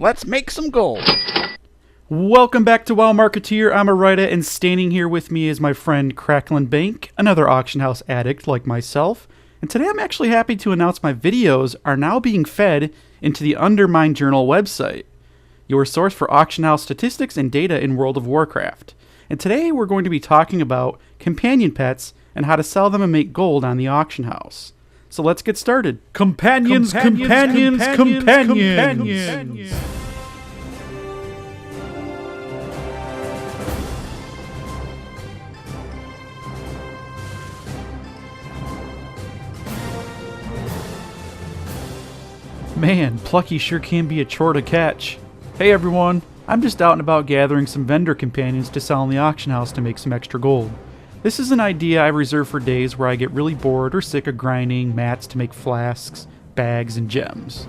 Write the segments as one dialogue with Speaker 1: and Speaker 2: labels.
Speaker 1: Let's make some gold.
Speaker 2: Welcome back to WoW Marketeer. I'm Arita, and standing here with me is my friend Cracklin Bank, another auction house addict like myself. And today I'm actually happy to announce my videos are now being fed into the Undermine Journal website, your source for auction house statistics and data in World of Warcraft. And today we're going to be talking about companion pets and how to sell them and make gold on the auction house. So let's get started. Companions. Man, Plucky sure can be a chore to catch. Hey everyone, I'm just out and about gathering some vendor companions to sell in the auction house to make some extra gold. This is an idea I reserve for days where I get really bored or sick of grinding mats to make flasks, bags, and gems.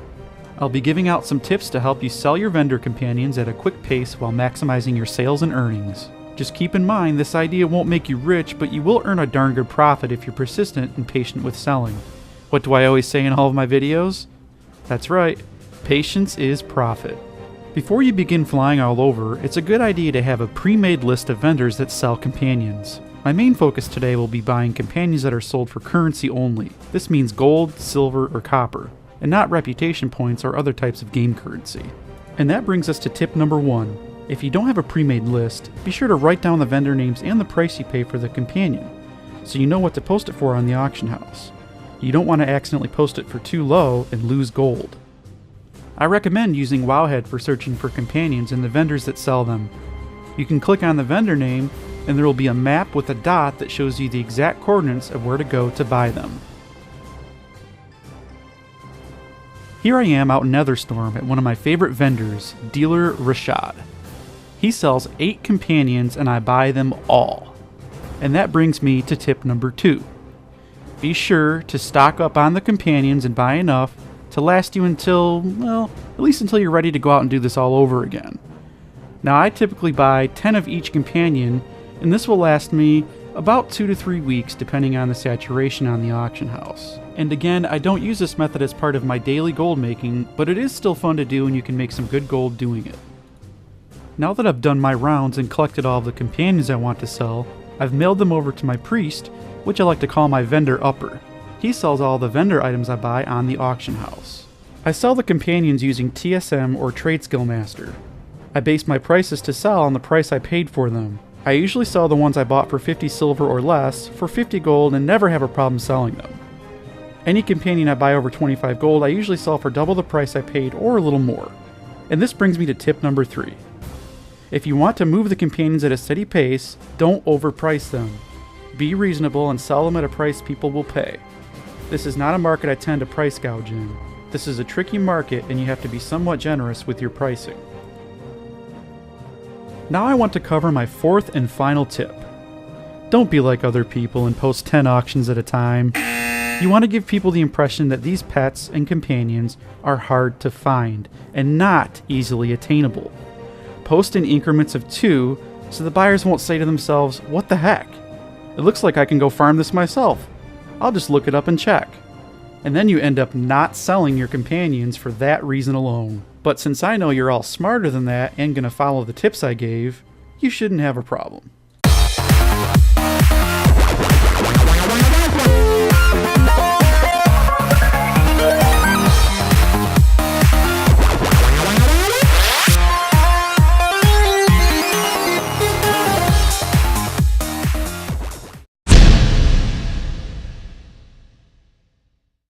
Speaker 2: I'll be giving out some tips to help you sell your vendor companions at a quick pace while maximizing your sales and earnings. Just keep in mind, this idea won't make you rich, but you will earn a darn good profit if you're persistent and patient with selling. What do I always say in all of my videos? That's right, patience is profit. Before you begin flying all over, it's a good idea to have a pre-made list of vendors that sell companions. My main focus today will be buying companions that are sold for currency only. This means gold, silver, or copper, and not reputation points or other types of game currency. And that brings us to tip number 1. If you don't have a pre-made list, be sure to write down the vendor names and the price you pay for the companion, so you know what to post it for on the auction house. You don't want to accidentally post it for too low and lose gold. I recommend using Wowhead for searching for companions and the vendors that sell them. You can click on the vendor name and there will be a map with a dot that shows you the exact coordinates of where to go to buy them. Here I am out in Netherstorm at one of my favorite vendors, Dealer Rashad. He sells 8 companions and I buy them all. And that brings me to tip number 2. Be sure to stock up on the companions and buy enough to last you until, well, at least until you're ready to go out and do this all over again. Now I typically buy 10 of each companion, and this will last me about 2 to 3 weeks depending on the saturation on the auction house. And again, I don't use this method as part of my daily gold making, but it is still fun to do and you can make some good gold doing it. Now that I've done my rounds and collected all of the companions I want to sell, I've mailed them over to my priest, which I like to call my vendor upper. He sells all the vendor items I buy on the auction house. I sell the companions using TSM or Trade Skill Master. I base my prices to sell on the price I paid for them. I usually sell the ones I bought for 50 silver or less for 50 gold and never have a problem selling them. Any companion I buy over 25 gold I usually sell for double the price I paid or a little more. And this brings me to tip number 3. If you want to move the companions at a steady pace, don't overprice them. Be reasonable and sell them at a price people will pay. This is not a market I tend to price gouge in. This is a tricky market and you have to be somewhat generous with your pricing. Now I want to cover my 4th and final tip. Don't be like other people and post 10 auctions at a time. You want to give people the impression that these pets and companions are hard to find and not easily attainable. Post in increments of 2 so the buyers won't say to themselves, "What the heck? It looks like I can go farm this myself. I'll just look it up and check." And then you end up not selling your companions for that reason alone. But since I know you're all smarter than that and gonna follow the tips I gave, you shouldn't have a problem.